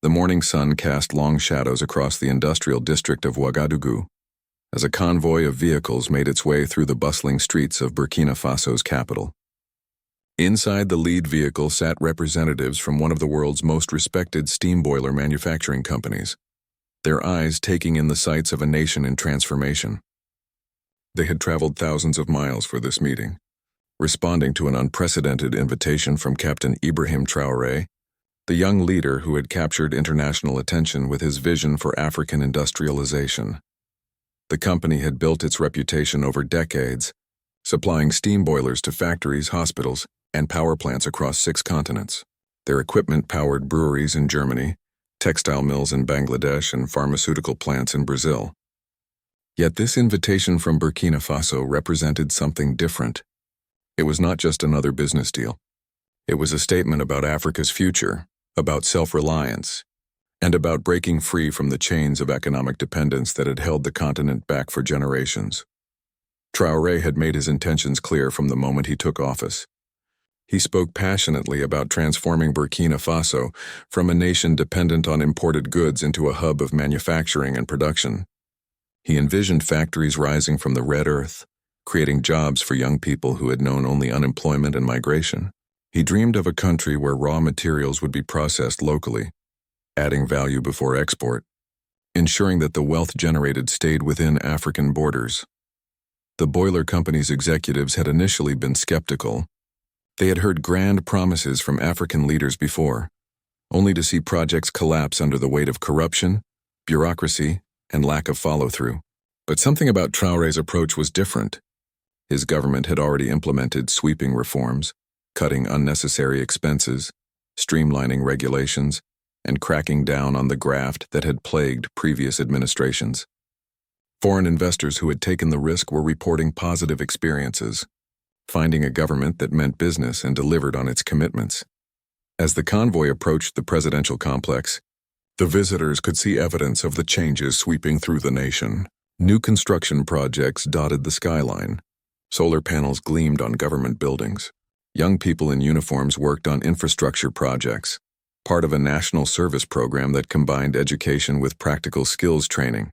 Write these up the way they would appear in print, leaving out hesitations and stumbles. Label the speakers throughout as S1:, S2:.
S1: The morning sun cast long shadows across the industrial district of Ouagadougou as a convoy of vehicles made its way through the bustling streets of Burkina Faso's capital. Inside the lead vehicle sat representatives from one of the world's most respected steam boiler manufacturing companies, their eyes taking in the sights of a nation in transformation. They had traveled thousands of miles for this meeting, responding to an unprecedented invitation from Captain Ibrahim Traoré, the young leader who had captured international attention with his vision for African industrialization. The company had built its reputation over decades, supplying steam boilers to factories, hospitals, and power plants across 6 continents. Their equipment powered breweries in Germany, textile mills in Bangladesh, and pharmaceutical plants in Brazil. Yet this invitation from Burkina Faso represented something different. It was not just another business deal. It was a statement about Africa's future, about self-reliance, and about breaking free from the chains of economic dependence that had held the continent back for generations. Traoré had made his intentions clear from the moment he took office. He spoke passionately about transforming Burkina Faso from a nation dependent on imported goods into a hub of manufacturing and production. He envisioned factories rising from the red earth, creating jobs for young people who had known only unemployment and migration. He dreamed of a country where raw materials would be processed locally, adding value before export, ensuring that the wealth generated stayed within African borders. The boiler company's executives had initially been skeptical. They had heard grand promises from African leaders before, only to see projects collapse under the weight of corruption, bureaucracy, and lack of follow-through. But something about Traoré's approach was different. His government had already implemented sweeping reforms, cutting unnecessary expenses, streamlining regulations, and cracking down on the graft that had plagued previous administrations. Foreign investors who had taken the risk were reporting positive experiences, finding a government that meant business and delivered on its commitments. As the convoy approached the presidential complex, the visitors could see evidence of the changes sweeping through the nation. New construction projects dotted the skyline. Solar panels gleamed on government buildings. Young people in uniforms worked on infrastructure projects, part of a national service program that combined education with practical skills training.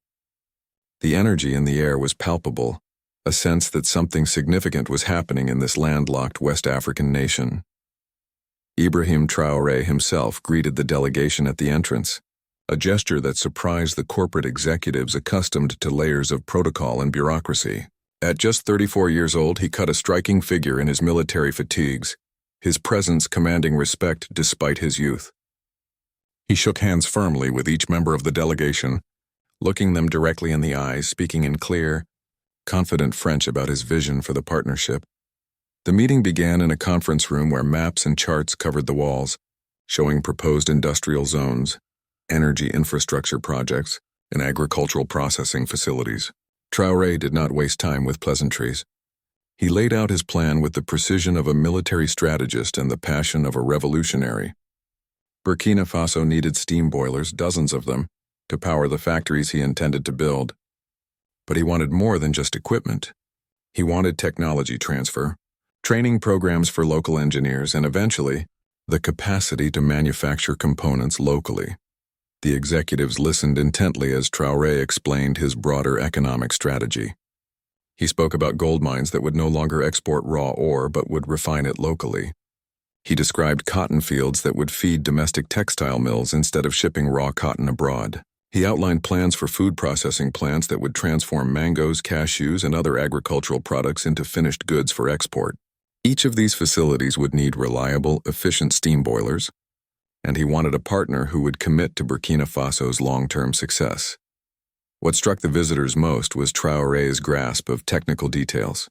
S1: The energy in the air was palpable, a sense that something significant was happening in this landlocked West African nation. Ibrahim Traoré himself greeted the delegation at the entrance, a gesture that surprised the corporate executives accustomed to layers of protocol and bureaucracy. At just 34 years old, he cut a striking figure in his military fatigues, his presence commanding respect despite his youth. He shook hands firmly with each member of the delegation, looking them directly in the eyes, speaking in clear, confident French about his vision for the partnership. The meeting began in a conference room where maps and charts covered the walls, showing proposed industrial zones, energy infrastructure projects, and agricultural processing facilities. Traoré did not waste time with pleasantries. He laid out his plan with the precision of a military strategist and the passion of a revolutionary. Burkina Faso needed steam boilers, dozens of them, to power the factories he intended to build. But he wanted more than just equipment. He wanted technology transfer, training programs for local engineers, and eventually, the capacity to manufacture components locally. The executives listened intently as Traoré explained his broader economic strategy. He spoke about gold mines that would no longer export raw ore but would refine it locally. He described cotton fields that would feed domestic textile mills instead of shipping raw cotton abroad. He outlined plans for food processing plants that would transform mangoes, cashews, and other agricultural products into finished goods for export. Each of these facilities would need reliable, efficient steam boilers, and he wanted a partner who would commit to Burkina Faso's long-term success. What struck the visitors most was Traoré's grasp of technical details.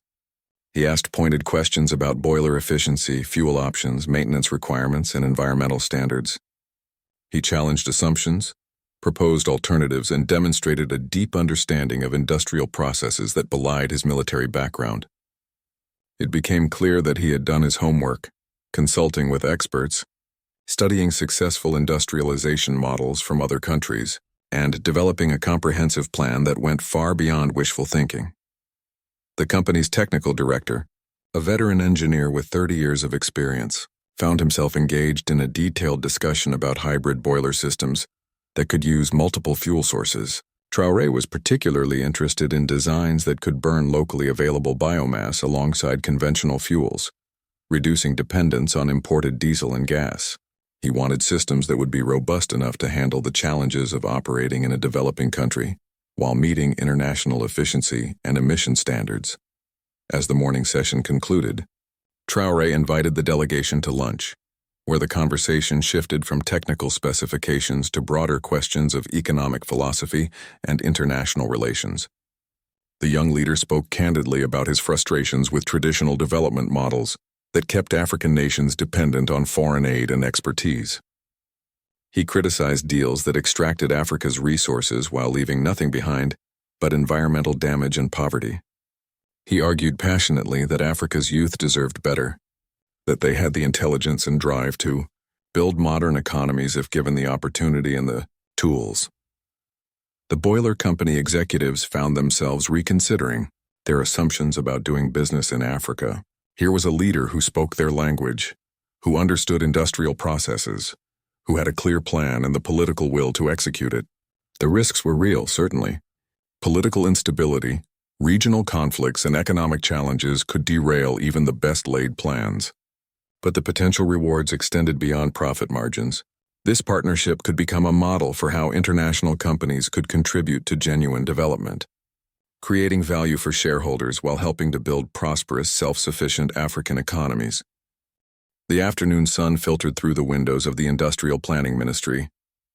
S1: He asked pointed questions about boiler efficiency, fuel options, maintenance requirements, and environmental standards. He challenged assumptions, proposed alternatives, and demonstrated a deep understanding of industrial processes that belied his military background. It became clear that he had done his homework, consulting with experts, studying successful industrialization models from other countries, and developing a comprehensive plan that went far beyond wishful thinking. The company's technical director, a veteran engineer with 30 years of experience, found himself engaged in a detailed discussion about hybrid boiler systems that could use multiple fuel sources. Traoré was particularly interested in designs that could burn locally available biomass alongside conventional fuels, reducing dependence on imported diesel and gas. He wanted systems that would be robust enough to handle the challenges of operating in a developing country while meeting international efficiency and emission standards. As the morning session concluded, Traoré invited the delegation to lunch, where the conversation shifted from technical specifications to broader questions of economic philosophy and international relations. The young leader spoke candidly about his frustrations with traditional development models that kept African nations dependent on foreign aid and expertise. He criticized deals that extracted Africa's resources while leaving nothing behind but environmental damage and poverty. He argued passionately that Africa's youth deserved better, that they had the intelligence and drive to build modern economies if given the opportunity and the tools. The boiler company executives found themselves reconsidering their assumptions about doing business in Africa. Here was a leader who spoke their language, who understood industrial processes, who had a clear plan and the political will to execute it. The risks were real, certainly. Political instability, regional conflicts, and economic challenges could derail even the best-laid plans. But the potential rewards extended beyond profit margins. This partnership could become a model for how international companies could contribute to genuine development, creating value for shareholders while helping to build prosperous, self-sufficient African economies. The afternoon sun filtered through the windows of the Industrial Planning Ministry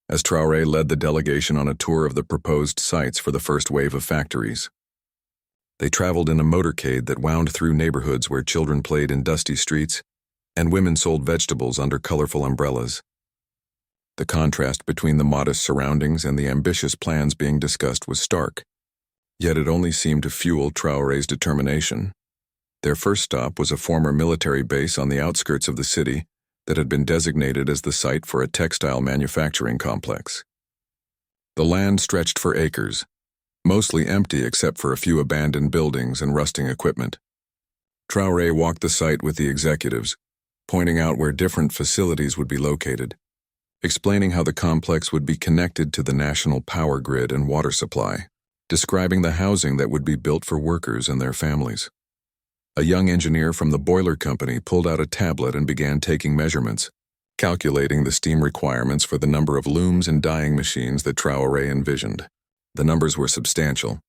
S1: as Traoré led the delegation on a tour of the proposed sites for the first wave of factories. They traveled in a motorcade that wound through neighborhoods where children played in dusty streets and women sold vegetables under colorful umbrellas. The contrast between the modest surroundings and the ambitious plans being discussed was stark, yet it only seemed to fuel Traoré's determination. Their first stop was a former military base on the outskirts of the city that had been designated as the site for a textile manufacturing complex. The land stretched for acres, mostly empty except for a few abandoned buildings and rusting equipment. Traoré walked the site with the executives, pointing out where different facilities would be located, explaining how the complex would be connected to the national power grid and water supply, describing the housing that would be built for workers and their families. A young engineer from the boiler company pulled out a tablet and began taking measurements, calculating the steam requirements for the number of looms and dyeing machines that Traoré envisioned. The numbers were substantial.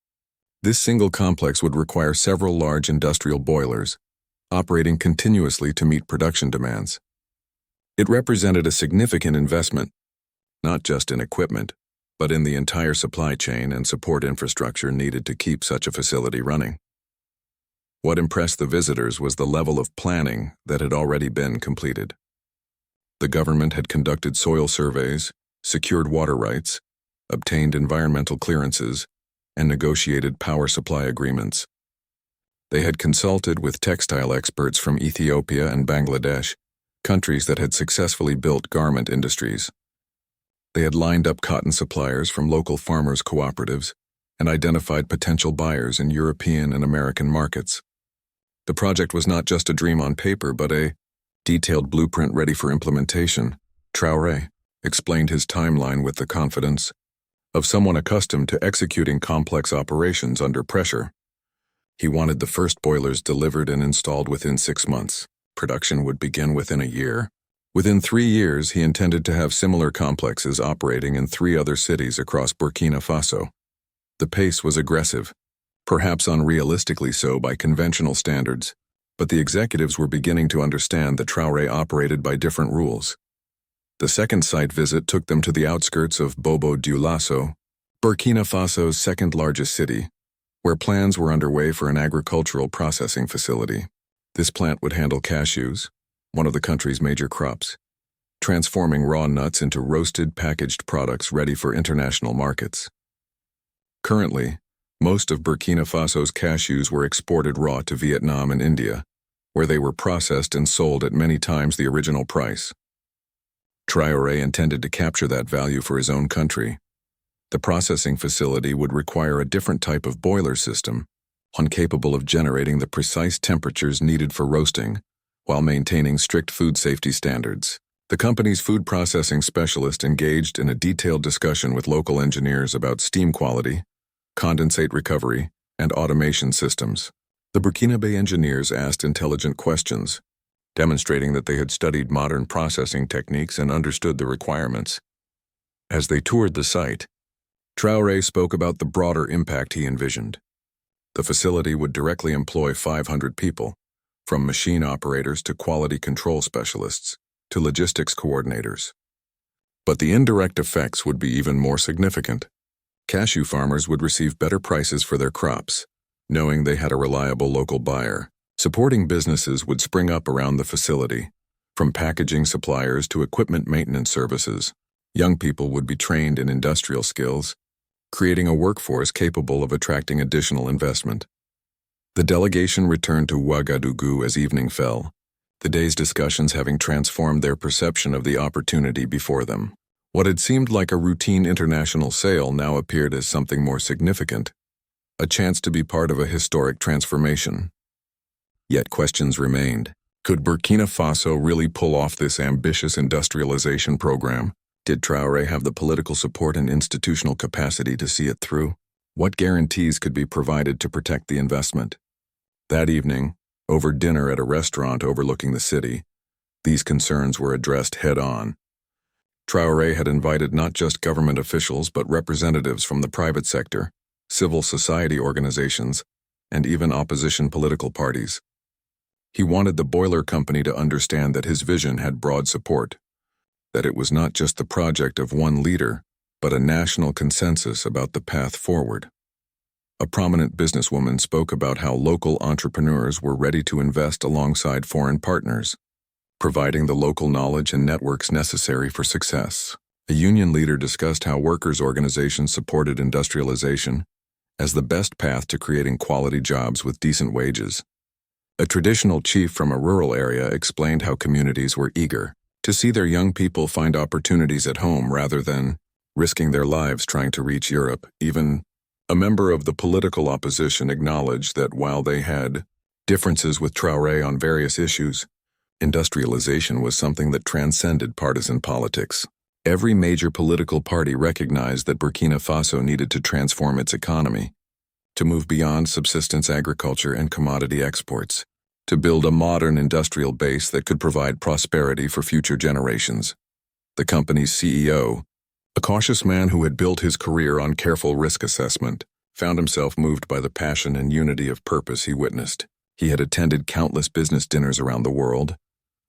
S1: This single complex would require several large industrial boilers, operating continuously to meet production demands. It represented a significant investment, not just in equipment, but in the entire supply chain and support infrastructure needed to keep such a facility running. What impressed the visitors was the level of planning that had already been completed. The government had conducted soil surveys, secured water rights, obtained environmental clearances, and negotiated power supply agreements. They had consulted with textile experts from Ethiopia and Bangladesh, countries that had successfully built garment industries. They had lined up cotton suppliers from local farmers' cooperatives and identified potential buyers in European and American markets. The project was not just a dream on paper, but a detailed blueprint ready for implementation. Traoré explained his timeline with the confidence of someone accustomed to executing complex operations under pressure. He wanted the first boilers delivered and installed within 6 months. Production would begin within a year. Within 3 years, he intended to have similar complexes operating in 3 other cities across Burkina Faso. The pace was aggressive, perhaps unrealistically so by conventional standards, but the executives were beginning to understand that Traoré operated by different rules. The second site visit took them to the outskirts of Bobo-Dioulasso, Burkina Faso's second-largest city, where plans were underway for an agricultural processing facility. This plant would handle cashews, one of the country's major crops, transforming raw nuts into roasted, packaged products ready for international markets. Currently, most of Burkina Faso's cashews were exported raw to Vietnam and India, where they were processed and sold at many times the original price. Traoré intended to capture that value for his own country. The processing facility would require a different type of boiler system, one capable of generating the precise temperatures needed for roasting, while maintaining strict food safety standards. The company's food processing specialist engaged in a detailed discussion with local engineers about steam quality, condensate recovery, and automation systems. The Burkinabe engineers asked intelligent questions, demonstrating that they had studied modern processing techniques and understood the requirements. As they toured the site, Traoré spoke about the broader impact he envisioned. The facility would directly employ 500 people, from machine operators to quality control specialists to logistics coordinators. But the indirect effects would be even more significant. Cashew farmers would receive better prices for their crops, knowing they had a reliable local buyer. Supporting businesses would spring up around the facility, from packaging suppliers to equipment maintenance services. Young people would be trained in industrial skills, creating a workforce capable of attracting additional investment. The delegation returned to Ouagadougou as evening fell, the day's discussions having transformed their perception of the opportunity before them. What had seemed like a routine international sale now appeared as something more significant, a chance to be part of a historic transformation. Yet questions remained. Could Burkina Faso really pull off this ambitious industrialization program? Did Traoré have the political support and institutional capacity to see it through? What guarantees could be provided to protect the investment? That evening, over dinner at a restaurant overlooking the city, these concerns were addressed head-on. Traoré had invited not just government officials but representatives from the private sector, civil society organizations, and even opposition political parties. He wanted the boiler company to understand that his vision had broad support, that it was not just the project of one leader, but a national consensus about the path forward. A prominent businesswoman spoke about how local entrepreneurs were ready to invest alongside foreign partners, providing the local knowledge and networks necessary for success. A union leader discussed how workers' organizations supported industrialization as the best path to creating quality jobs with decent wages. A traditional chief from a rural area explained how communities were eager to see their young people find opportunities at home rather than risking their lives trying to reach Europe. Even a member of the political opposition acknowledged that while they had differences with Traoré on various issues, industrialization was something that transcended partisan politics. Every major political party recognized that Burkina Faso needed to transform its economy, to move beyond subsistence agriculture and commodity exports, to build a modern industrial base that could provide prosperity for future generations. The company's CEO, a cautious man who had built his career on careful risk assessment, found himself moved by the passion and unity of purpose he witnessed. He had attended countless business dinners around the world,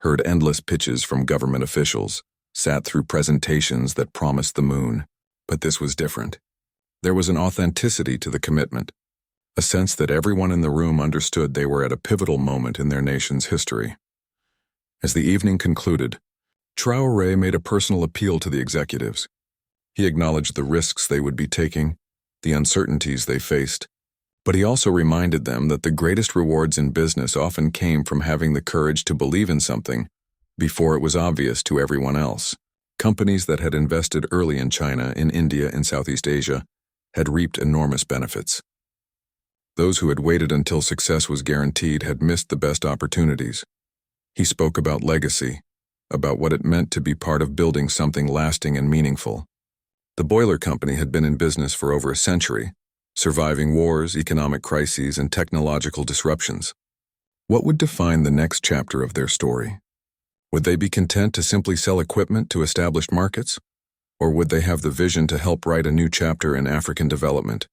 S1: heard endless pitches from government officials, sat through presentations that promised the moon. But this was different. There was an authenticity to the commitment, a sense that everyone in the room understood they were at a pivotal moment in their nation's history. As the evening concluded, Traoré made a personal appeal to the executives. He acknowledged the risks they would be taking, the uncertainties they faced, but he also reminded them that the greatest rewards in business often came from having the courage to believe in something before it was obvious to everyone else. Companies that had invested early in China, in India, and Southeast Asia had reaped enormous benefits. Those who had waited until success was guaranteed had missed the best opportunities. He spoke about legacy, about what it meant to be part of building something lasting and meaningful. The boiler company had been in business for over a century, surviving wars, economic crises, and technological disruptions. What would define the next chapter of their story? Would they be content to simply sell equipment to established markets? Or would they have the vision to help write a new chapter in African development?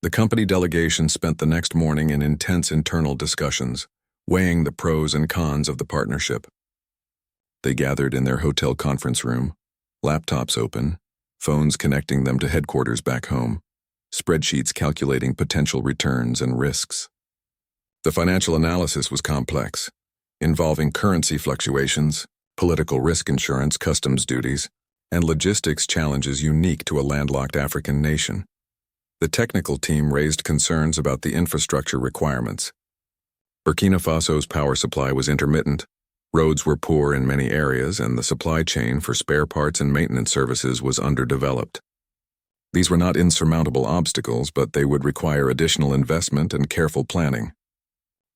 S1: The company delegation spent the next morning in intense internal discussions, weighing the pros and cons of the partnership. They gathered in their hotel conference room, laptops open, phones connecting them to headquarters back home, spreadsheets calculating potential returns and risks. The financial analysis was complex, involving currency fluctuations, political risk insurance, customs duties, and logistics challenges unique to a landlocked African nation. The technical team raised concerns about the infrastructure requirements. Burkina Faso's power supply was intermittent, roads were poor in many areas, and the supply chain for spare parts and maintenance services was underdeveloped. These were not insurmountable obstacles, but they would require additional investment and careful planning.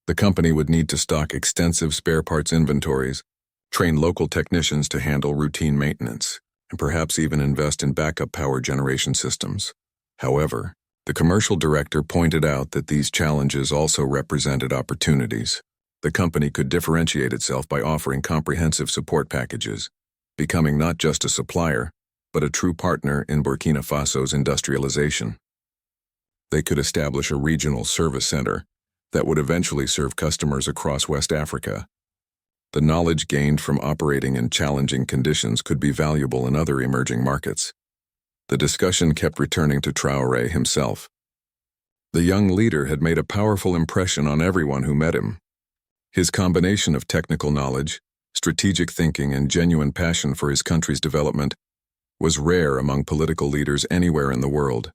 S1: The company would need to stock extensive spare parts inventories, train local technicians to handle routine maintenance, and perhaps even invest in backup power generation systems. However, the commercial director pointed out that these challenges also represented opportunities. The company could differentiate itself by offering comprehensive support packages, becoming not just a supplier, but a true partner in Burkina Faso's industrialization. They could establish a regional service center that would eventually serve customers across West Africa. The knowledge gained from operating in challenging conditions could be valuable in other emerging markets. The discussion kept returning to Traoré himself. The young leader had made a powerful impression on everyone who met him. His combination of technical knowledge, strategic thinking, and genuine passion for his country's development was rare among political leaders anywhere in the world.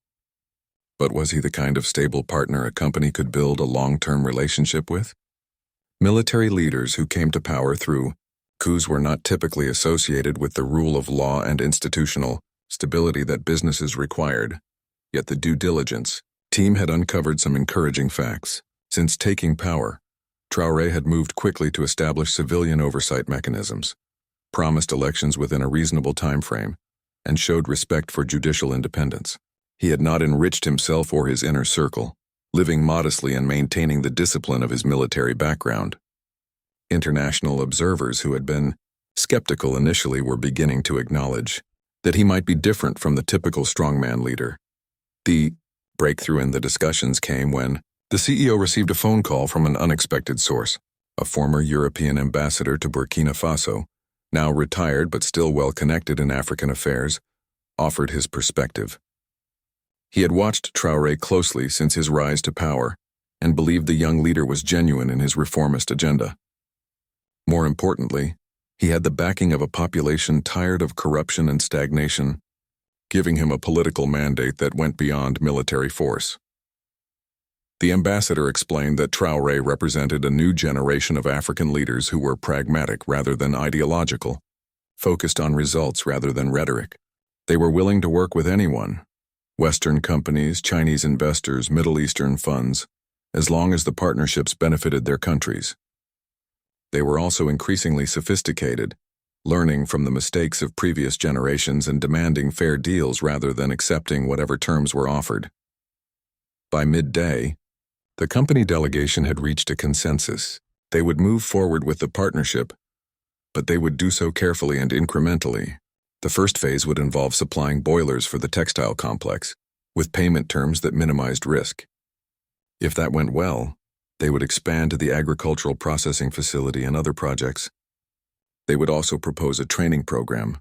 S1: But was he the kind of stable partner a company could build a long-term relationship with? Military leaders who came to power through coups were not typically associated with the rule of law and institutional stability that businesses required. Yet the due diligence team had uncovered some encouraging facts. Since taking power, Traoré had moved quickly to establish civilian oversight mechanisms, promised elections within a reasonable time frame, and showed respect for judicial independence. He had not enriched himself or his inner circle, living modestly and maintaining the discipline of his military background. International observers who had been skeptical initially were beginning to acknowledge that he might be different from the typical strongman leader. The breakthrough in the discussions came when the CEO received a phone call from an unexpected source. A former European ambassador to Burkina Faso, now retired but still well connected in African affairs, offered his perspective. He had watched Traoré closely since his rise to power and believed the young leader was genuine in his reformist agenda. More importantly, he had the backing of a population tired of corruption and stagnation, giving him a political mandate that went beyond military force. The ambassador explained that Traoré represented a new generation of African leaders who were pragmatic rather than ideological, focused on results rather than rhetoric. They were willing to work with anyone, Western companies, Chinese investors, Middle Eastern funds, as long as the partnerships benefited their countries. They were also increasingly sophisticated, learning from the mistakes of previous generations and demanding fair deals rather than accepting whatever terms were offered. By midday, the company delegation had reached a consensus. They would move forward with the partnership, but they would do so carefully and incrementally. The first phase would involve supplying boilers for the textile complex, with payment terms that minimized risk. If that went well, they would expand to the agricultural processing facility and other projects. They would also propose a training program,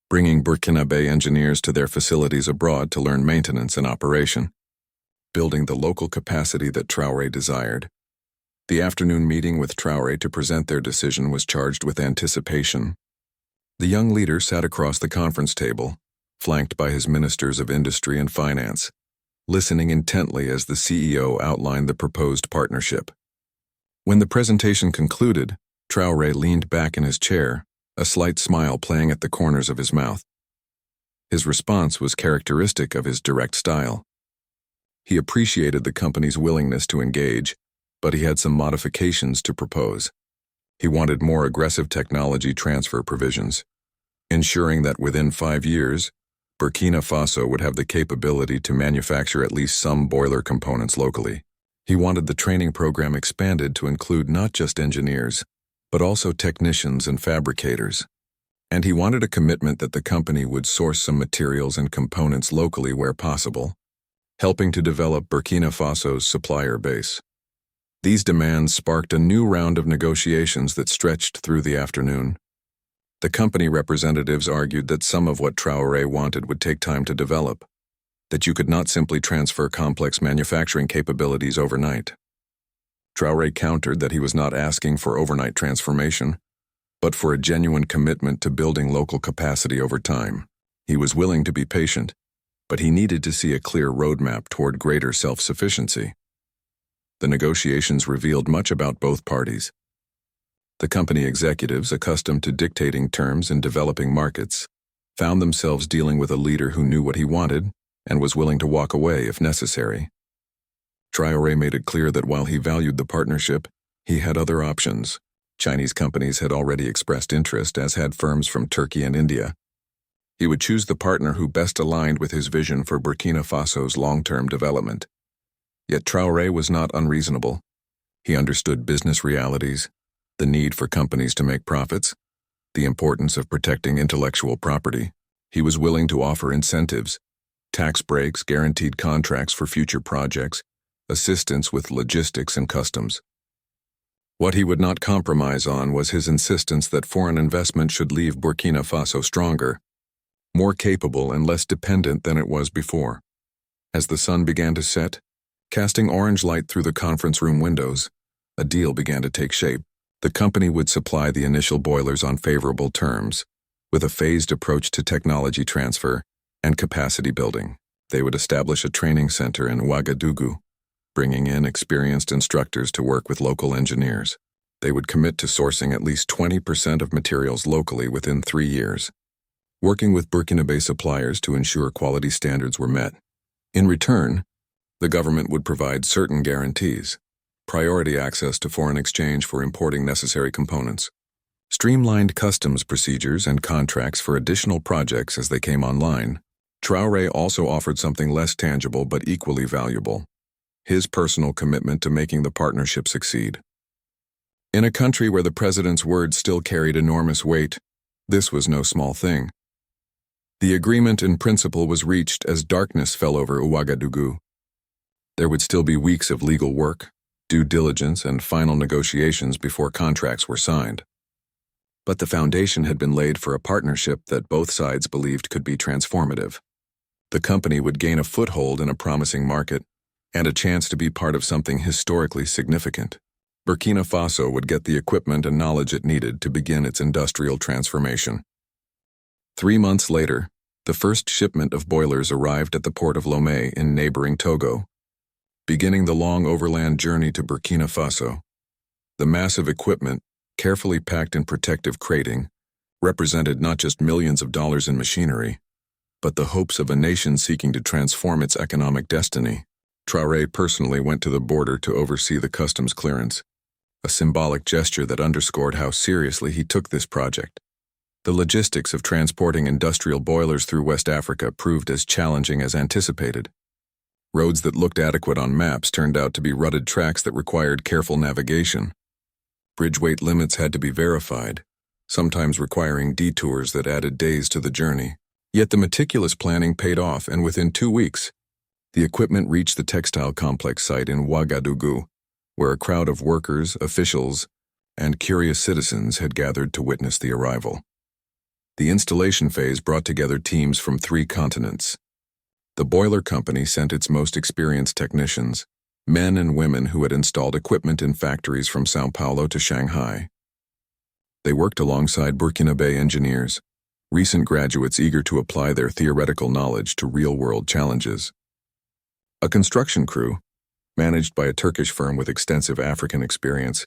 S1: bringing Burkinabe engineers to their facilities abroad to learn maintenance and operation, building the local capacity that Traoré desired. The afternoon meeting with Traoré to present their decision was charged with anticipation. The young leader sat across the conference table, flanked by his ministers of industry and finance, listening intently as the CEO outlined the proposed partnership. When the presentation concluded, Traoré leaned back in his chair, a slight smile playing at the corners of his mouth. His response was characteristic of his direct style. He appreciated the company's willingness to engage, but he had some modifications to propose. He wanted more aggressive technology transfer provisions, ensuring that within 5 years, Burkina Faso would have the capability to manufacture at least some boiler components locally. He wanted the training program expanded to include not just engineers, but also technicians and fabricators. And he wanted a commitment that the company would source some materials and components locally where possible, helping to develop Burkina Faso's supplier base. These demands sparked a new round of negotiations that stretched through the afternoon. The company representatives argued that some of what Traoré wanted would take time to develop, that you could not simply transfer complex manufacturing capabilities overnight. Traoré countered that he was not asking for overnight transformation, but for a genuine commitment to building local capacity over time. He was willing to be patient, but he needed to see a clear roadmap toward greater self-sufficiency. The negotiations revealed much about both parties. The company executives, accustomed to dictating terms in developing markets, found themselves dealing with a leader who knew what he wanted and was willing to walk away if necessary. Traoré made it clear that while he valued the partnership, He had other options. Chinese companies had already expressed interest, as had firms from Turkey and India. He would choose the partner who best aligned with his vision for Burkina Faso's long-term development. Yet Traoré was not unreasonable. He understood business realities, the need for companies to make profits, the importance of protecting intellectual property. He was willing to offer incentives, tax breaks, guaranteed contracts for future projects, assistance with logistics and customs. What he would not compromise on was his insistence that foreign investment should leave Burkina Faso stronger, more capable and less dependent than it was before. As the sun began to set, casting orange light through the conference room windows, a deal began to take shape. The company would supply the initial boilers on favorable terms, with a phased approach to technology transfer and capacity building. They would establish a training center in Ouagadougou, bringing in experienced instructors to work with local engineers. They would commit to sourcing at least 20% of materials locally within 3 years, working with Burkinabe suppliers to ensure quality standards were met. In return, the government would provide certain guarantees: priority access to foreign exchange for importing necessary components, streamlined customs procedures and contracts for additional projects as they came online. Traoré also offered something less tangible but equally valuable: his personal commitment to making the partnership succeed. In a country where the president's words still carried enormous weight, this was no small thing. The agreement in principle was reached as darkness fell over Ouagadougou. There would still be weeks of legal work, due diligence, and final negotiations before contracts were signed. But the foundation had been laid for a partnership that both sides believed could be transformative. The company would gain a foothold in a promising market and a chance to be part of something historically significant. Burkina Faso would get the equipment and knowledge it needed to begin its industrial transformation. 3 months later, the first shipment of boilers arrived at the port of Lomé in neighboring Togo, beginning the long overland journey to Burkina Faso. The massive equipment, carefully packed in protective crating, represented not just millions of dollars in machinery, but the hopes of a nation seeking to transform its economic destiny. Traoré personally went to the border to oversee the customs clearance, a symbolic gesture that underscored how seriously he took this project. The logistics of transporting industrial boilers through West Africa proved as challenging as anticipated. Roads that looked adequate on maps turned out to be rutted tracks that required careful navigation. Bridge weight limits had to be verified, sometimes requiring detours that added days to the journey. Yet the meticulous planning paid off, and within 2 weeks, the equipment reached the textile complex site in Ouagadougou, where a crowd of workers, officials, and curious citizens had gathered to witness the arrival. The installation phase brought together teams from 3 continents. The boiler company sent its most experienced technicians, men and women who had installed equipment in factories from São Paulo to Shanghai. They worked alongside Burkinabe engineers, recent graduates eager to apply their theoretical knowledge to real-world challenges. A construction crew, managed by a Turkish firm with extensive African experience,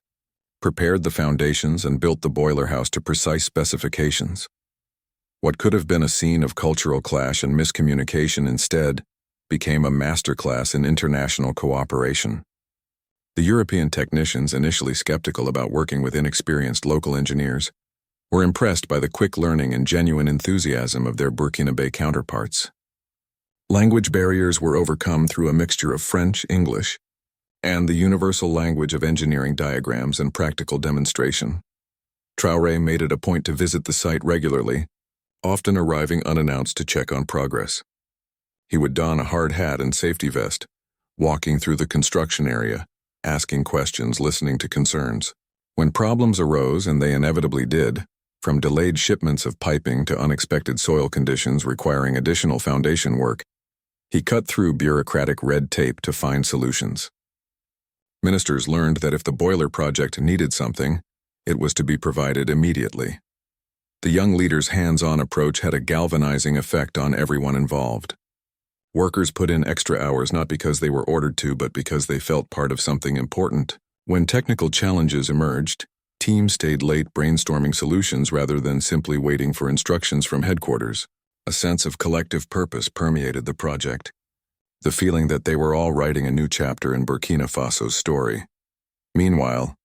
S1: prepared the foundations and built the boiler house to precise specifications. What could have been a scene of cultural clash and miscommunication instead became a masterclass in international cooperation. The European technicians, initially skeptical about working with inexperienced local engineers, were impressed by the quick learning and genuine enthusiasm of their Burkinabe counterparts. Language barriers were overcome through a mixture of French, English, and the universal language of engineering diagrams and practical demonstration. Traoré made it a point to visit the site regularly, often arriving unannounced to check on progress. He would don a hard hat and safety vest, walking through the construction area, asking questions, listening to concerns. When problems arose, and they inevitably did, from delayed shipments of piping to unexpected soil conditions requiring additional foundation work, he cut through bureaucratic red tape to find solutions. Ministers learned that if the boiler project needed something, it was to be provided immediately. The young leader's hands-on approach had a galvanizing effect on everyone involved. Workers put in extra hours not because they were ordered to, but because they felt part of something important. When technical challenges emerged, teams stayed late brainstorming solutions rather than simply waiting for instructions from headquarters. A sense of collective purpose permeated the project, the feeling that they were all writing a new chapter in Burkina Faso's story. Meanwhile,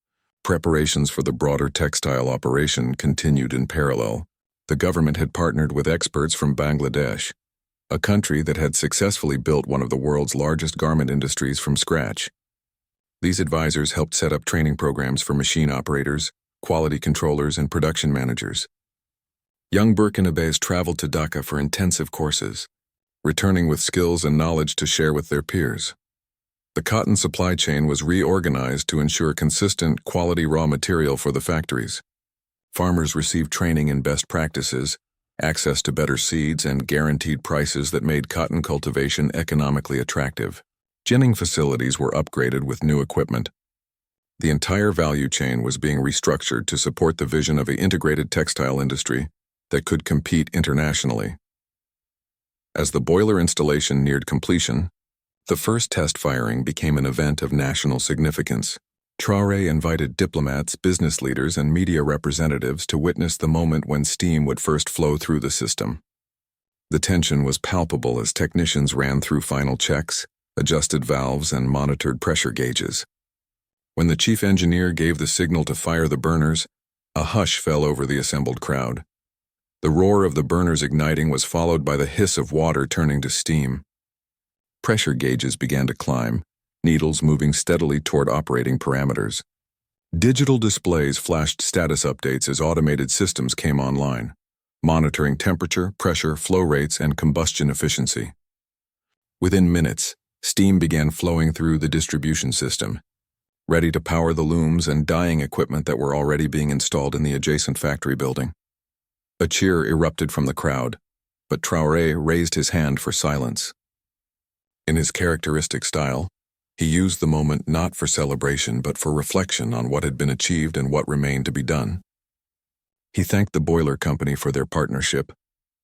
S1: Preparations for the broader textile operation continued in parallel. The government had partnered with experts from Bangladesh, a country that had successfully built one of the world's largest garment industries from scratch. These advisors helped set up training programs for machine operators, quality controllers, and production managers. Young Burkinabés traveled to Dhaka for intensive courses, returning with skills and knowledge to share with their peers. The cotton supply chain was reorganized to ensure consistent, quality raw material for the factories. Farmers received training in best practices, access to better seeds, and guaranteed prices that made cotton cultivation economically attractive. Ginning facilities were upgraded with new equipment. The entire value chain was being restructured to support the vision of an integrated textile industry that could compete internationally. As the boiler installation neared completion, the first test firing became an event of national significance. Traoré invited diplomats, business leaders, and media representatives to witness the moment when steam would first flow through the system. The tension was palpable as technicians ran through final checks, adjusted valves, and monitored pressure gauges. When the chief engineer gave the signal to fire the burners, a hush fell over the assembled crowd. The roar of the burners igniting was followed by the hiss of water turning to steam. Pressure gauges began to climb, needles moving steadily toward operating parameters. Digital displays flashed status updates as automated systems came online, monitoring temperature, pressure, flow rates, and combustion efficiency. Within minutes, steam began flowing through the distribution system, ready to power the looms and dyeing equipment that were already being installed in the adjacent factory building. A cheer erupted from the crowd, but Traoré raised his hand for silence. In his characteristic style, he used the moment not for celebration but for reflection on what had been achieved and what remained to be done. He thanked the boiler company for their partnership,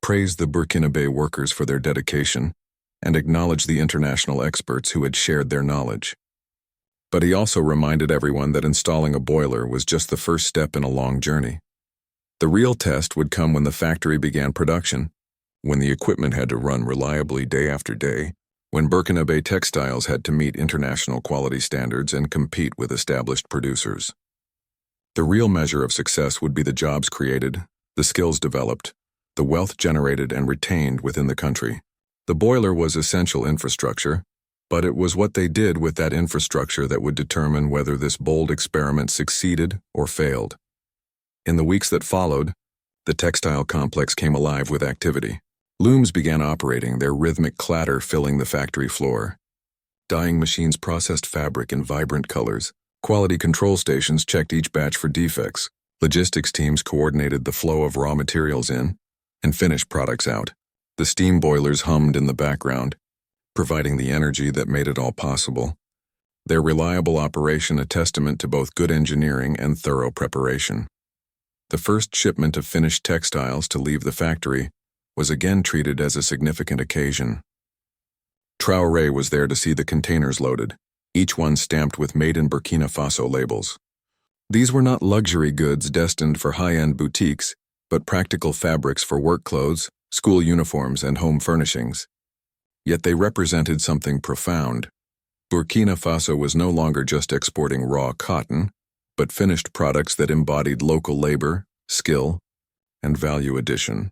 S1: praised the Burkinabé workers for their dedication, and acknowledged the international experts who had shared their knowledge. But he also reminded everyone that installing a boiler was just the first step in a long journey. The real test would come when the factory began production, when the equipment had to run reliably day after day, when Burkinabé textiles had to meet international quality standards and compete with established producers. The real measure of success would be the jobs created, the skills developed, the wealth generated and retained within the country. The boiler was essential infrastructure, but it was what they did with that infrastructure that would determine whether this bold experiment succeeded or failed. In the weeks that followed, the textile complex came alive with activity. Looms began operating, their rhythmic clatter filling the factory floor. Dyeing machines processed fabric in vibrant colors. Quality control stations checked each batch for defects. Logistics teams coordinated the flow of raw materials in and finished products out. The steam boilers hummed in the background, providing the energy that made it all possible. Their reliable operation a testament to both good engineering and thorough preparation. The first shipment of finished textiles to leave the factory was again treated as a significant occasion. Traoré was there to see the containers loaded, each one stamped with Made in Burkina Faso labels. These were not luxury goods destined for high-end boutiques, but practical fabrics for work clothes, school uniforms, and home furnishings. Yet they represented something profound. Burkina Faso was no longer just exporting raw cotton, but finished products that embodied local labor, skill, and value addition.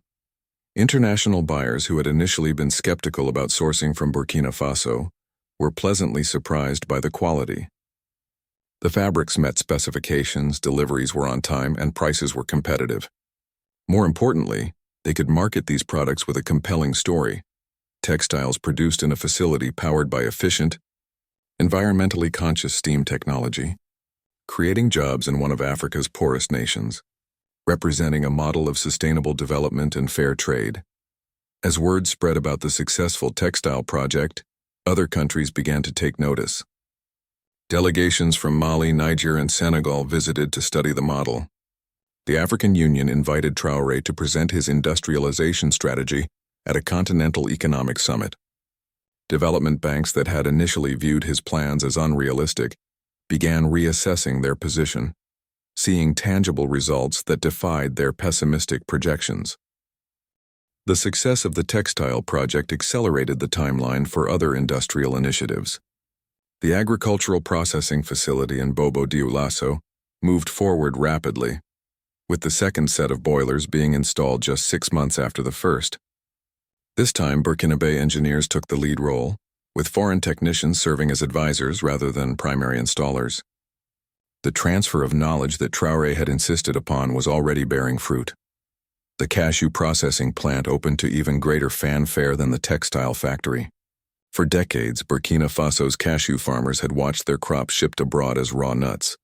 S1: International buyers who had initially been skeptical about sourcing from Burkina Faso were pleasantly surprised by the quality. The fabrics met specifications, deliveries were on time, and prices were competitive. More importantly, they could market these products with a compelling story: textiles produced in a facility powered by efficient, environmentally conscious steam technology, creating jobs in one of Africa's poorest nations, representing a model of sustainable development and fair trade. As word spread about the successful textile project, other countries began to take notice. Delegations from Mali, Niger, and Senegal visited to study the model. The African Union invited Traoré to present his industrialization strategy at a continental economic summit. Development banks that had initially viewed his plans as unrealistic began reassessing their position, seeing tangible results that defied their pessimistic projections. The success of the textile project accelerated the timeline for other industrial initiatives. The agricultural processing facility in Bobo Dioulasso, moved forward rapidly, with the second set of boilers being installed just 6 months after the first. This time, Burkinabe engineers took the lead role, with foreign technicians serving as advisors rather than primary installers. The transfer of knowledge that Traoré had insisted upon was already bearing fruit. The cashew processing plant opened to even greater fanfare than the textile factory. For decades, Burkina Faso's cashew farmers had watched their crops shipped abroad as raw nuts,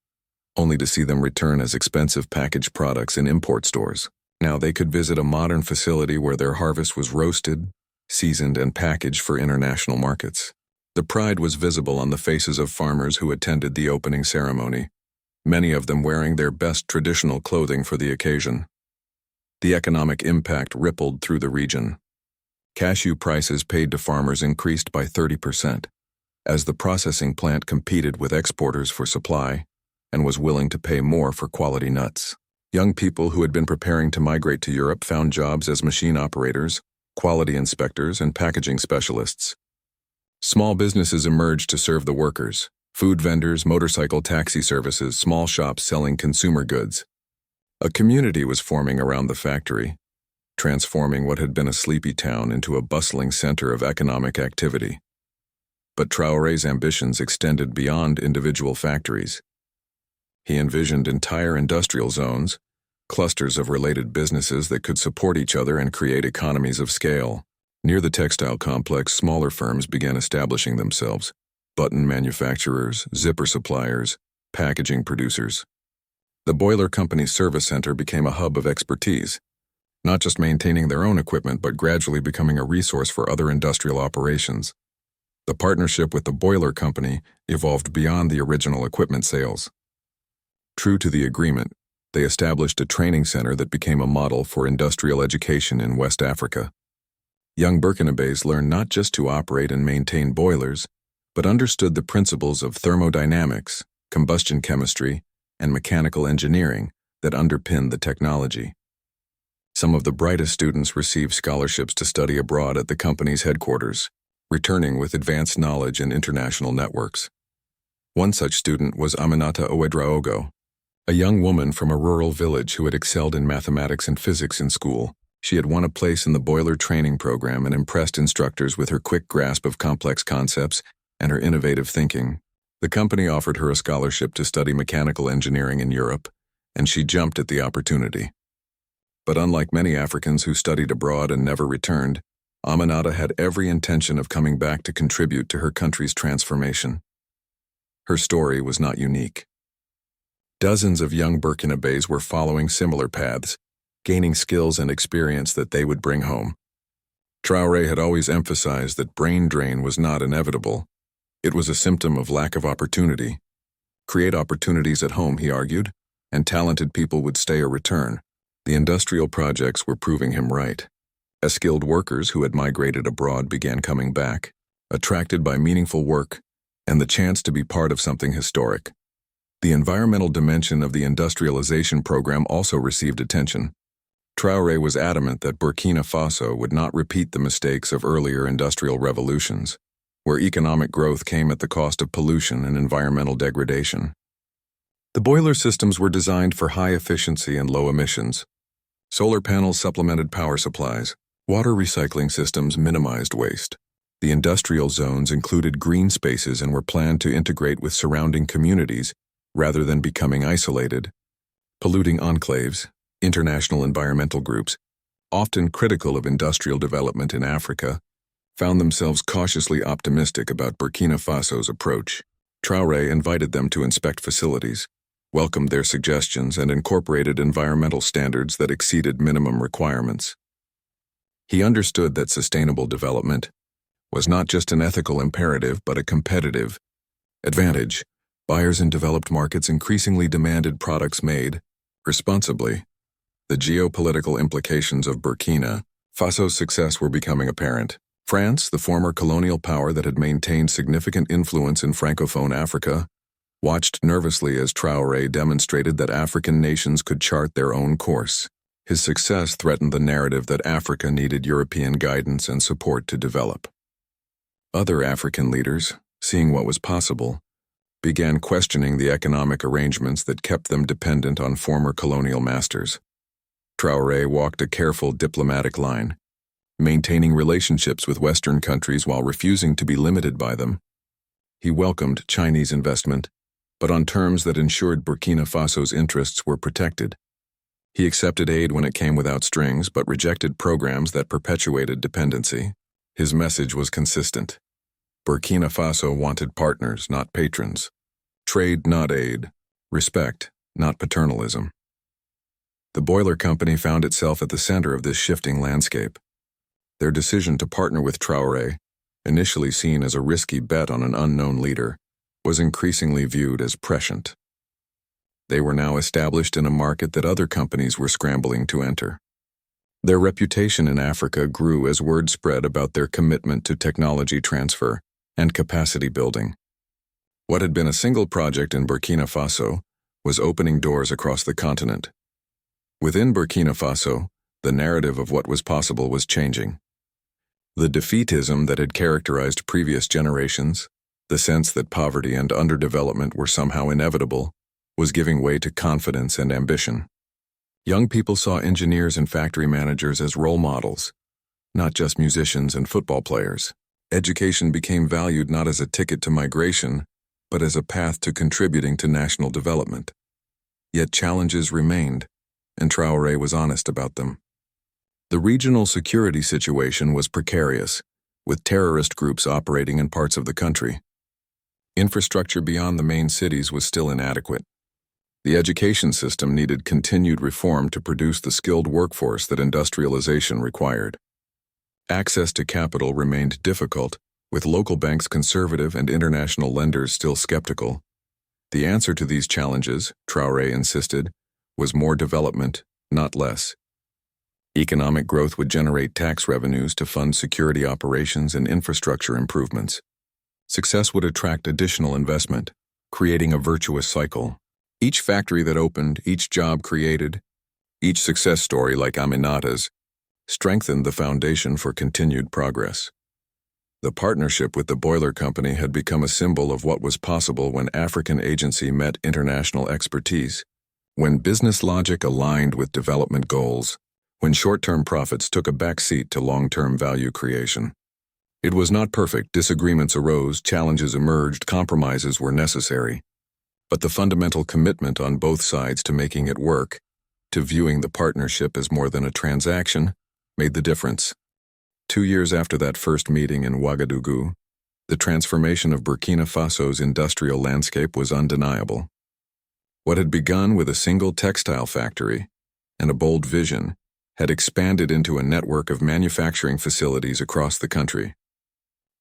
S1: only to see them return as expensive packaged products in import stores. Now they could visit a modern facility where their harvest was roasted, seasoned, and packaged for international markets. The pride was visible on the faces of farmers who attended the opening ceremony, many of them wearing their best traditional clothing for the occasion. The economic impact rippled through the region. Cashew prices paid to farmers increased by 30%, as the processing plant competed with exporters for supply and was willing to pay more for quality nuts. Young people who had been preparing to migrate to Europe found jobs as machine operators, quality inspectors, and packaging specialists. Small businesses emerged to serve the workers: food vendors, motorcycle taxi services, small shops selling consumer goods. A community was forming around the factory, transforming what had been a sleepy town into a bustling center of economic activity. But Traoré's ambitions extended beyond individual factories. He envisioned entire industrial zones, clusters of related businesses that could support each other and create economies of scale. Near the textile complex, smaller firms began establishing themselves: button manufacturers, zipper suppliers, packaging producers. The boiler company's service center became a hub of expertise, not just maintaining their own equipment but gradually becoming a resource for other industrial operations. The partnership with the boiler company evolved beyond the original equipment sales. True to the agreement, they established a training center that became a model for industrial education in West Africa. Young Burkinabés learned not just to operate and maintain boilers, but understood the principles of thermodynamics, combustion chemistry, and mechanical engineering that underpinned the technology. Some of the brightest students received scholarships to study abroad at the company's headquarters, returning with advanced knowledge and international networks. One such student was Aminata Ouedraogo, a young woman from a rural village who had excelled in mathematics and physics in school. She had won a place in the boiler training program and impressed instructors with her quick grasp of complex concepts and her innovative thinking. The company offered her a scholarship to study mechanical engineering in Europe, and she jumped at the opportunity. But unlike many Africans who studied abroad and never returned, Aminata had every intention of coming back to contribute to her country's transformation. Her story was not unique. Dozens of young Burkinabés were following similar paths, gaining skills and experience that they would bring home. Traoré had always emphasized that brain drain was not inevitable. It was a symptom of lack of opportunity. Create opportunities at home, he argued, and talented people would stay or return. The industrial projects were proving him right. As skilled workers who had migrated abroad began coming back, attracted by meaningful work and the chance to be part of something historic. The environmental dimension of the industrialization program also received attention. Traoré was adamant that Burkina Faso would not repeat the mistakes of earlier industrial revolutions, where economic growth came at the cost of pollution and environmental degradation. The boiler systems were designed for high efficiency and low emissions. Solar panels supplemented power supplies. Water recycling systems minimized waste. The industrial zones included green spaces and were planned to integrate with surrounding communities rather than becoming isolated. Polluting enclaves, international environmental groups, often critical of industrial development in Africa, found themselves cautiously optimistic about Burkina Faso's approach. Traoré invited them to inspect facilities, welcomed their suggestions, and incorporated environmental standards that exceeded minimum requirements. He understood that sustainable development was not just an ethical imperative but a competitive advantage. Buyers in developed markets increasingly demanded products made responsibly. The geopolitical implications of Burkina Faso's success were becoming apparent. France, the former colonial power that had maintained significant influence in Francophone Africa, watched nervously as Traoré demonstrated that African nations could chart their own course. His success threatened the narrative that Africa needed European guidance and support to develop. Other African leaders, seeing what was possible, began questioning the economic arrangements that kept them dependent on former colonial masters. Traoré walked a careful diplomatic line, maintaining relationships with Western countries while refusing to be limited by them. He welcomed Chinese investment, but on terms that ensured Burkina Faso's interests were protected. He accepted aid when it came without strings, but rejected programs that perpetuated dependency. His message was consistent. Burkina Faso wanted partners, not patrons. Trade, not aid. Respect, not paternalism. The Boiler Company found itself at the center of this shifting landscape. Their decision to partner with Traoré, initially seen as a risky bet on an unknown leader, was increasingly viewed as prescient. They were now established in a market that other companies were scrambling to enter. Their reputation in Africa grew as word spread about their commitment to technology transfer and capacity building. What had been a single project in Burkina Faso was opening doors across the continent. Within Burkina Faso, the narrative of what was possible was changing. The defeatism that had characterized previous generations, the sense that poverty and underdevelopment were somehow inevitable, was giving way to confidence and ambition. Young people saw engineers and factory managers as role models, not just musicians and football players. Education became valued not as a ticket to migration, but as a path to contributing to national development. Yet challenges remained, and Traoré was honest about them. The regional security situation was precarious, with terrorist groups operating in parts of the country. Infrastructure beyond the main cities was still inadequate. The education system needed continued reform to produce the skilled workforce that industrialization required. Access to capital remained difficult, with local banks conservative and international lenders still skeptical. The answer to these challenges, Traoré insisted, was more development, not less. Economic growth would generate tax revenues to fund security operations and infrastructure improvements. Success would attract additional investment, creating a virtuous cycle. Each factory that opened, each job created, each success story like Aminata's, strengthened the foundation for continued progress. The partnership with the Boiler Company had become a symbol of what was possible when African agency met international expertise, when business logic aligned with development goals, when short-term profits took a backseat to long-term value creation. It was not perfect, disagreements arose, challenges emerged, compromises were necessary. But the fundamental commitment on both sides to making it work, to viewing the partnership as more than a transaction, made the difference. 2 years after that first meeting in Ouagadougou, the transformation of Burkina Faso's industrial landscape was undeniable. What had begun with a single textile factory and a bold vision had expanded into a network of manufacturing facilities across the country.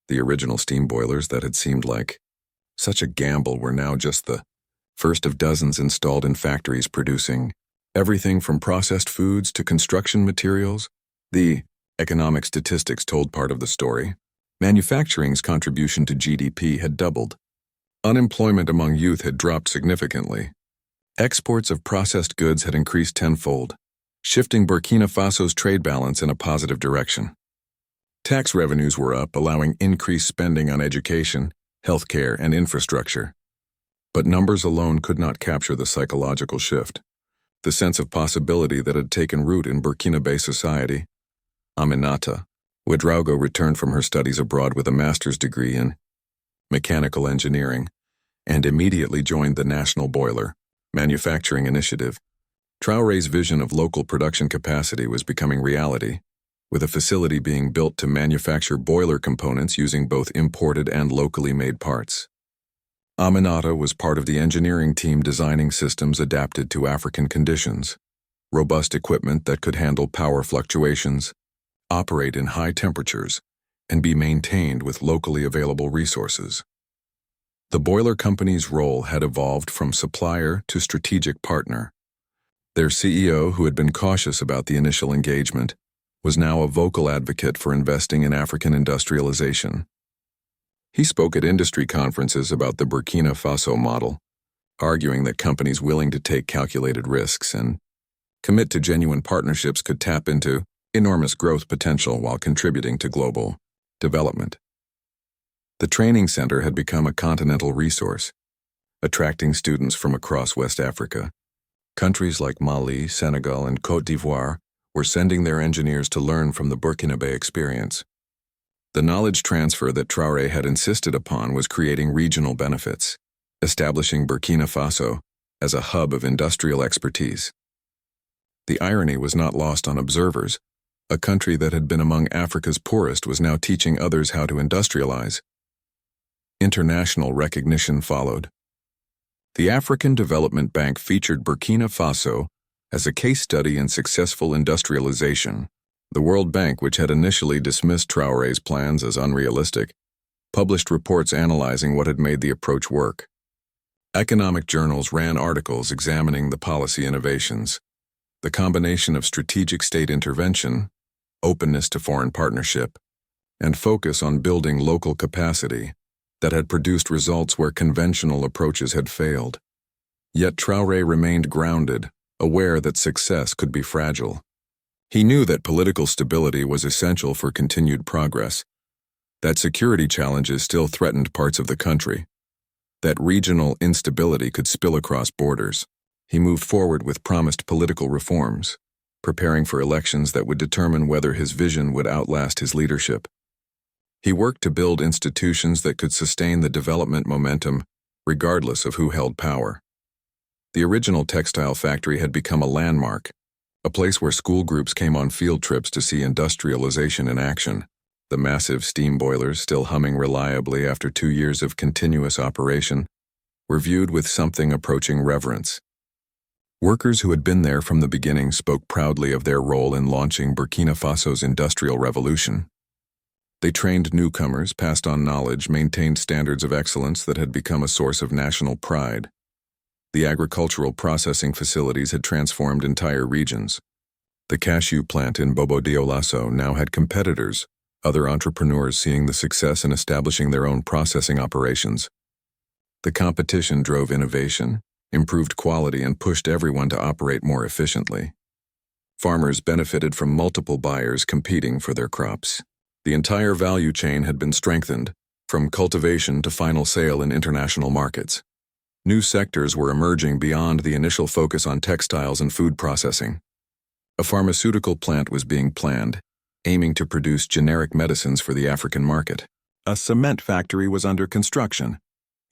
S1: The original steam boilers that had seemed like such a gamble were now just the first of dozens installed in factories producing everything from processed foods to construction materials. The economic statistics told part of the story. Manufacturing's contribution to GDP had doubled. Unemployment among youth had dropped significantly. Exports of processed goods had increased tenfold, shifting Burkina Faso's trade balance in a positive direction. Tax revenues were up, allowing increased spending on education, healthcare, and infrastructure. But numbers alone could not capture the psychological shift, the sense of possibility that had taken root in Burkinabe society. Aminata Ouedraogo returned from her studies abroad with a master's degree in mechanical engineering and immediately joined the National Boiler Manufacturing Initiative. Traoré's vision of local production capacity was becoming reality, with a facility being built to manufacture boiler components using both imported and locally made parts. Aminata was part of the engineering team designing systems adapted to African conditions, robust equipment that could handle power fluctuations, operate in high temperatures, and be maintained with locally available resources. The Boiler Company's role had evolved from supplier to strategic partner. Their CEO, who had been cautious about the initial engagement, was now a vocal advocate for investing in African industrialization. He spoke at industry conferences about the Burkina Faso model, arguing that companies willing to take calculated risks and commit to genuine partnerships could tap into enormous growth potential while contributing to global development. The training center had become a continental resource, attracting students from across West Africa. Countries like Mali, Senegal, and Côte d'Ivoire were sending their engineers to learn from the Burkinabe experience. The knowledge transfer that Traoré had insisted upon was creating regional benefits, establishing Burkina Faso as a hub of industrial expertise. The irony was not lost on observers. A country that had been among Africa's poorest was now teaching others how to industrialize. International recognition followed. The African Development Bank featured Burkina Faso as a case study in successful industrialization. The World Bank, which had initially dismissed Traoré's plans as unrealistic, published reports analyzing what had made the approach work. Economic journals ran articles examining the policy innovations. The combination of strategic state intervention, openness to foreign partnership, and focus on building local capacity that had produced results where conventional approaches had failed. Yet Traoré remained grounded, aware that success could be fragile. He knew that political stability was essential for continued progress, that security challenges still threatened parts of the country, that regional instability could spill across borders. He moved forward with promised political reforms, preparing for elections that would determine whether his vision would outlast his leadership. He worked to build institutions that could sustain the development momentum, regardless of who held power. The original textile factory had become a landmark, a place where school groups came on field trips to see industrialization in action. The massive steam boilers, still humming reliably after 2 years of continuous operation, were viewed with something approaching reverence. Workers who had been there from the beginning spoke proudly of their role in launching Burkina Faso's industrial revolution. They trained newcomers, passed on knowledge, maintained standards of excellence that had become a source of national pride. The agricultural processing facilities had transformed entire regions. The cashew plant in Bobo Dioulasso now had competitors, other entrepreneurs seeing the success in establishing their own processing operations. The competition drove innovation, improved quality, and pushed everyone to operate more efficiently. Farmers benefited from multiple buyers competing for their crops. The entire value chain had been strengthened, from cultivation to final sale in international markets. New sectors were emerging beyond the initial focus on textiles and food processing. A pharmaceutical plant was being planned, aiming to produce generic medicines for the African market. A cement factory was under construction,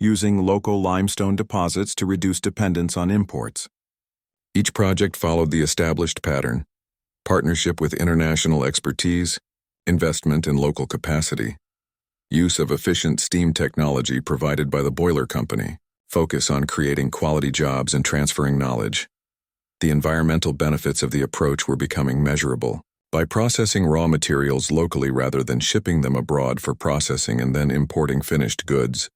S1: using local limestone deposits to reduce dependence on imports. Each project followed the established pattern: partnership with international expertise, investment in local capacity, use of efficient steam technology provided by the boiler company, focus on creating quality jobs and transferring knowledge. The environmental benefits of the approach were becoming measurable. By processing raw materials locally rather than shipping them abroad for processing and then importing finished goods,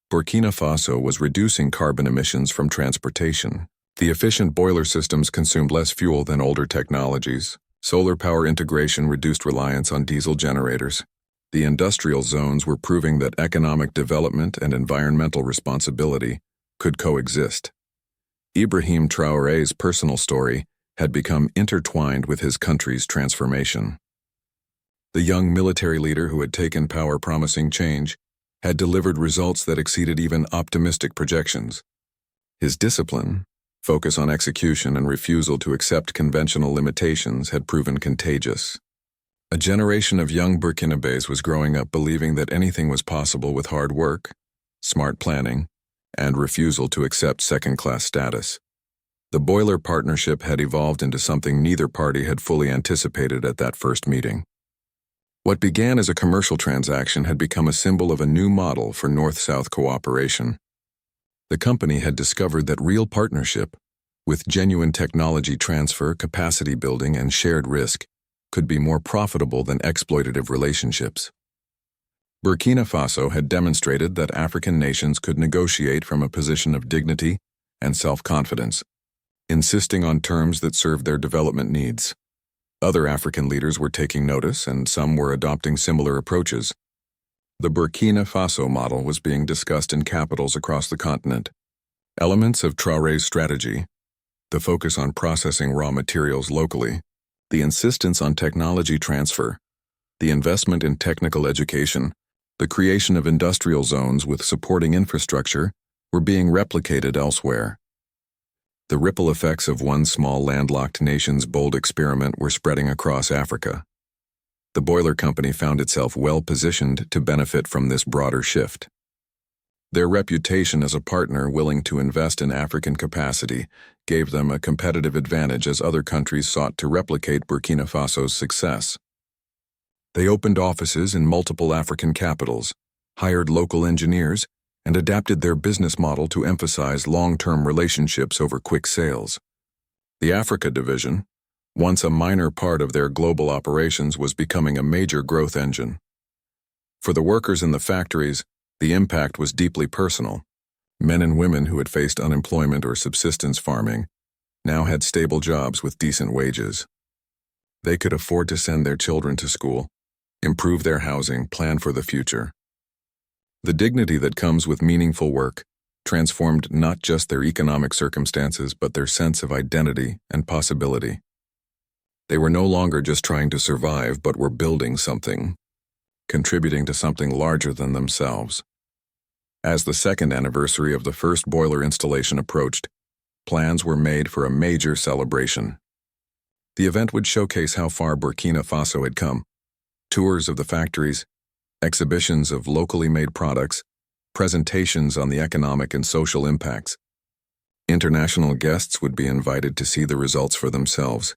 S1: Burkina Faso was reducing carbon emissions from transportation. The efficient boiler systems consumed less fuel than older technologies. Solar power integration reduced reliance on diesel generators. The industrial zones were proving that economic development and environmental responsibility could coexist. Ibrahim Traoré's personal story had become intertwined with his country's transformation. The young military leader who had taken power promising change had delivered results that exceeded even optimistic projections. His discipline, focus on execution, and refusal to accept conventional limitations had proven contagious. A generation of young Burkinabés was growing up believing that anything was possible with hard work, smart planning, and refusal to accept second-class status. The boiler partnership had evolved into something neither party had fully anticipated at that first meeting. What began as a commercial transaction had become a symbol of a new model for North-South cooperation. The company had discovered that real partnership, with genuine technology transfer, capacity building, and shared risk, could be more profitable than exploitative relationships. Burkina Faso had demonstrated that African nations could negotiate from a position of dignity and self-confidence, insisting on terms that served their development needs. Other African leaders were taking notice, and some were adopting similar approaches. The Burkina Faso model was being discussed in capitals across the continent. Elements of Traoré's strategy, the focus on processing raw materials locally, the insistence on technology transfer, the investment in technical education, the creation of industrial zones with supporting infrastructure, were being replicated elsewhere. The ripple effects of one small landlocked nation's bold experiment were spreading across Africa. The boiler company found itself well positioned to benefit from this broader shift. Their reputation as a partner willing to invest in African capacity gave them a competitive advantage as other countries sought to replicate Burkina Faso's success. They opened offices in multiple African capitals, hired local engineers, and adapted their business model to emphasize long-term relationships over quick sales. The Africa division, once a minor part of their global operations, was becoming a major growth engine. For the workers in the factories, the impact was deeply personal. Men and women who had faced unemployment or subsistence farming now had stable jobs with decent wages. They could afford to send their children to school, improve their housing, plan for the future. The dignity that comes with meaningful work transformed not just their economic circumstances but their sense of identity and possibility. They were no longer just trying to survive but were building something, contributing to something larger than themselves. As the second anniversary of the first boiler installation approached, plans were made for a major celebration. The event would showcase how far Burkina Faso had come. Tours of the factories, exhibitions of locally made products, presentations on the economic and social impacts. International guests would be invited to see the results for themselves,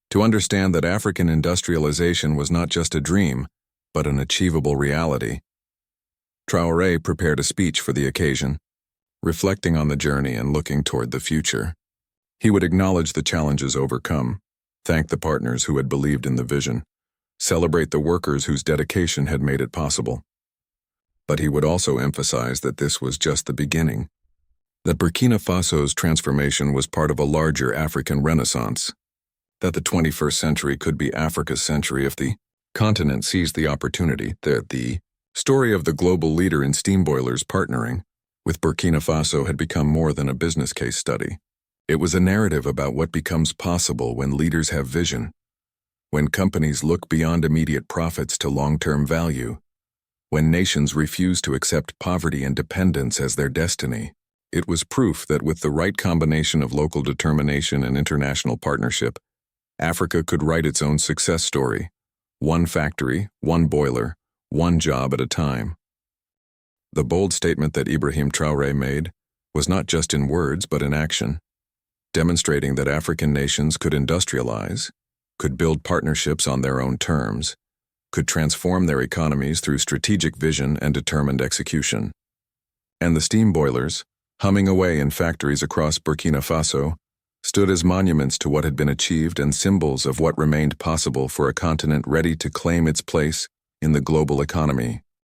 S1: to understand that African industrialization was not just a dream, but an achievable reality. Traoré prepared a speech for the occasion, reflecting on the journey and looking toward the future. He would acknowledge the challenges overcome, thank the partners who had believed in the vision, celebrate the workers whose dedication had made it possible. But he would also emphasize that this was just the beginning, that Burkina Faso's transformation was part of a larger African renaissance, that the 21st century could be Africa's century if the continent seized the opportunity. The story of the global leader in steam boilers partnering with Burkina Faso had become more than a business case study. It was a narrative about what becomes possible when leaders have vision, when companies look beyond immediate profits to long-term value, when nations refuse to accept poverty and dependence as their destiny. It was proof that with the right combination of local determination and international partnership, Africa could write its own success story. One factory, one boiler, one job at a time. The bold statement that Ibrahim Traoré made was not just in words but in action, demonstrating that African nations could industrialize, could build partnerships on their own terms, could transform their economies through strategic vision and determined execution. And the steam boilers, humming away in factories across Burkina Faso, stood as monuments to what had been achieved and symbols of what remained possible for a continent ready to claim its place in the global economy.